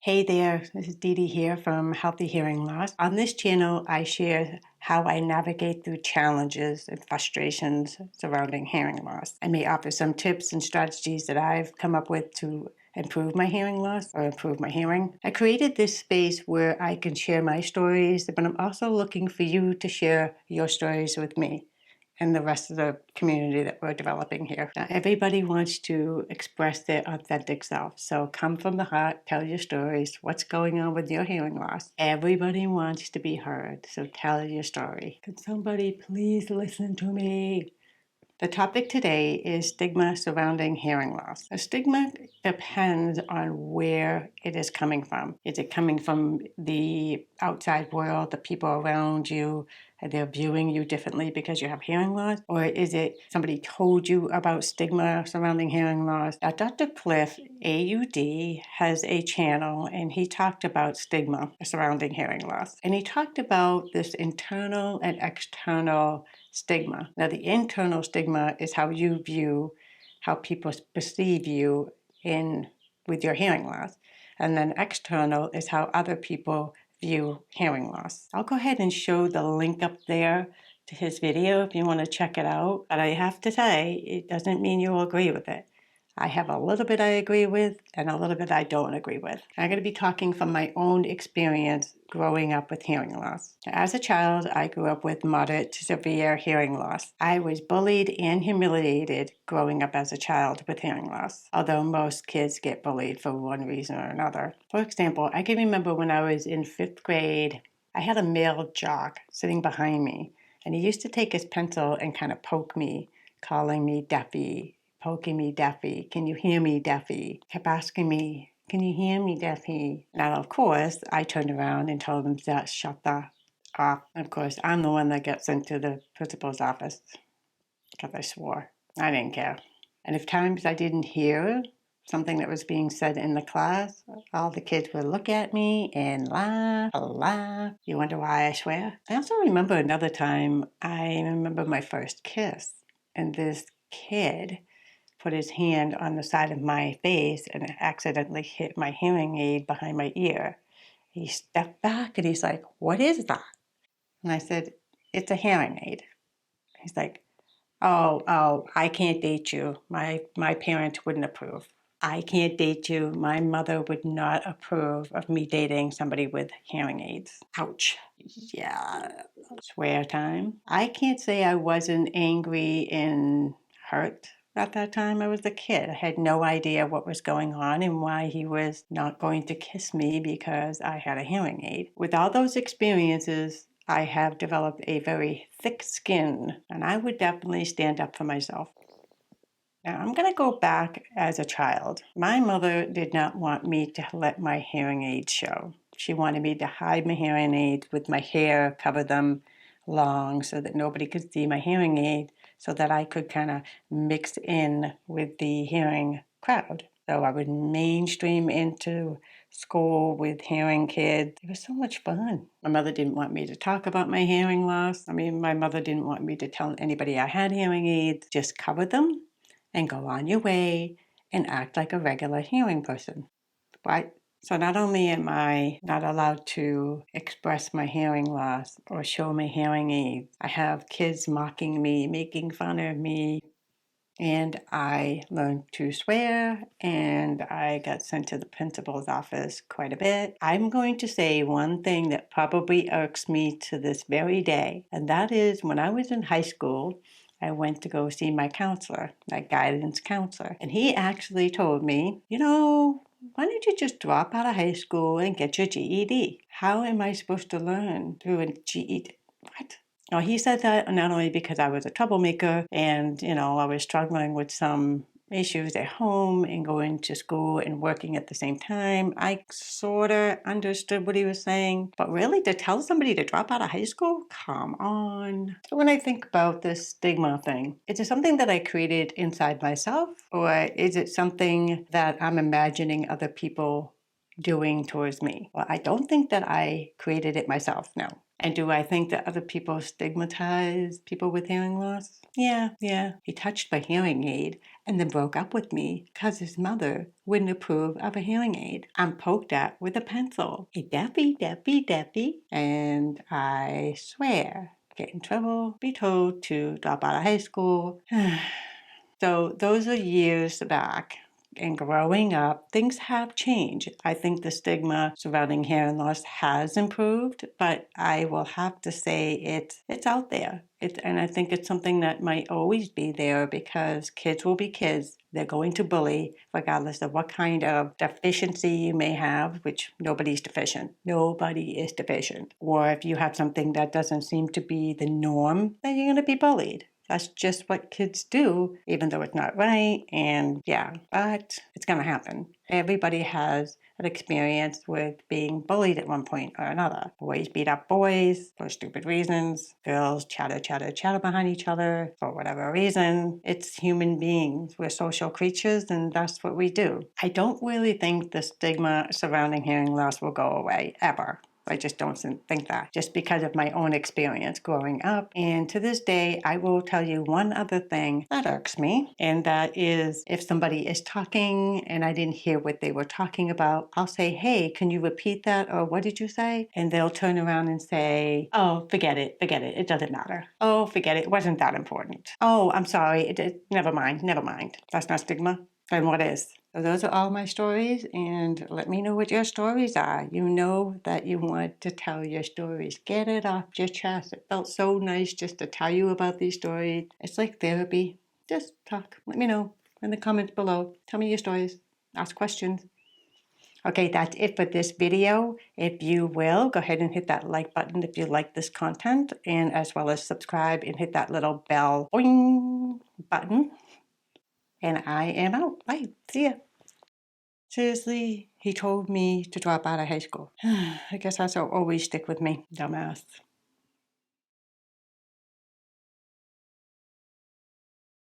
Hey there, this is Dee Dee here from Healthy Hearing Loss. On this channel, I share how I navigate through challenges and frustrations surrounding hearing loss. I may offer some tips and strategies that I've come up with to improve my hearing loss or improve my hearing. I created this space where I can share my stories, but I'm also looking for you to share your stories with me and the rest of the community that we're developing here. Now, everybody wants to express their authentic self. So come from the heart, tell your stories, what's going on with your hearing loss. Everybody wants to be heard, so tell your story. Could somebody please listen to me? The topic today is stigma surrounding hearing loss. A stigma depends on where it is coming from. Is it coming from the outside world, the people around you, and they're viewing you differently because you have hearing loss? Or is it somebody told you about stigma surrounding hearing loss? Now, Dr. Cliff, AUD, has a channel, and he talked about stigma surrounding hearing loss. And he talked about this internal and external stigma. Now, the internal stigma is how you view, how people perceive you with your hearing loss. And then external is how other people view hearing loss. I'll go ahead and show the link up there to his video if you want to check it out. But I have to say, it doesn't mean you'll agree with it. I have a little bit I agree with and a little bit I don't agree with. I'm going to be talking from my own experience growing up with hearing loss. As a child, I grew up with moderate to severe hearing loss. I was bullied and humiliated growing up as a child with hearing loss, although most kids get bullied for one reason or another. For example, I can remember when I was in 5th grade, I had a male jock sitting behind me, and he used to take his pencil and kind of poke me, calling me Deafy, poking me, Deafy. Can you hear me, Deafy? Kept asking me, can you hear me, Deafy? Now, of course, I turned around and told him to shut the off. Of course, I'm the one that got sent to the principal's office because I swore. I didn't care. And if times I didn't hear something that was being said in the class, all the kids would look at me and laugh. You wonder why I swear? I also remember another time, I remember my first kiss, and this kid put his hand on the side of my face and accidentally hit my hearing aid behind my ear. He stepped back and he's like, "What is that?" And I said, "It's a hearing aid." He's like, oh, I can't date you. My parents wouldn't approve. I can't date you. My mother would not approve of me dating somebody with hearing aids. Ouch. Yeah. Swear time. I can't say I wasn't angry and hurt at that time. I was a kid. I had no idea what was going on and why he was not going to kiss me because I had a hearing aid. With all those experiences, I have developed a very thick skin, and I would definitely stand up for myself. Now, I'm going to go back as a child. My mother did not want me to let my hearing aids show. She wanted me to hide my hearing aids with my hair, cover them long so that nobody could see my hearing aid, so that I could kind of mix in with the hearing crowd. So I would mainstream into school with hearing kids. It was so much fun. My mother didn't want me to talk about my hearing loss. My mother didn't want me to tell anybody I had hearing aids. Just cover them and go on your way and act like a regular hearing person, right? So not only am I not allowed to express my hearing loss or show my hearing aids, I have kids mocking me, making fun of me, and I learned to swear, and I got sent to the principal's office quite a bit. I'm going to say one thing that probably irks me to this very day, and that is when I was in high school, I went to go see my counselor, my guidance counselor, and he actually told me, why don't you just drop out of high school and get your GED? How am I supposed to learn through a GED? What? Now, he said that not only because I was a troublemaker and, I was struggling with some issues at home and going to school and working at the same time. I sort of understood what he was saying, but really to tell somebody to drop out of high school? Come on. So when I think about this stigma thing, is it something that I created inside myself, or is it something that I'm imagining other people doing towards me? Well, I don't think that I created it myself, no. And do I think that other people stigmatize people with hearing loss? Yeah. He touched my hearing aid and then broke up with me because his mother wouldn't approve of a hearing aid. I'm poked at with a pencil. Hey, Deppy. And I swear, get in trouble, be told to drop out of high school. So those are years back. And growing up, things have changed. I think the stigma surrounding hearing loss has improved, but I will have to say it's out there. And I think it's something that might always be there because kids will be kids. They're going to bully regardless of what kind of deficiency you may have, which nobody's deficient. Nobody is deficient. Or if you have something that doesn't seem to be the norm, then you're going to be bullied. That's just what kids do, even though it's not right. And yeah, but it's going to happen. Everybody has an experience with being bullied at one point or another. Boys beat up boys for stupid reasons. Girls chatter behind each other for whatever reason. It's human beings. We're social creatures, and that's what we do. I don't really think the stigma surrounding hearing loss will go away, ever. I just don't think that, just because of my own experience growing up. And to this day, I will tell you one other thing that irks me, and that is if somebody is talking and I didn't hear what they were talking about, I'll say, hey, can you repeat that? Or what did you say? And they'll turn around and say, oh, forget it. It doesn't matter. Oh, forget it. It wasn't that important. Oh, I'm sorry. Never mind. That's not stigma. Then what is? So those are all my stories, and let me know what your stories are. You know that you want to tell your stories. Get it off your chest. It felt so nice just to tell you about these stories. It's like therapy. Just talk. Let me know in the comments below. Tell me your stories. Ask questions. Okay, that's it for this video. If you will, go ahead and hit that like button if you like this content, and as well as subscribe and hit that little bell boing button. And I am out. Bye. See ya. Seriously, he told me to drop out of high school. I guess that'll always stick with me. Dumbass.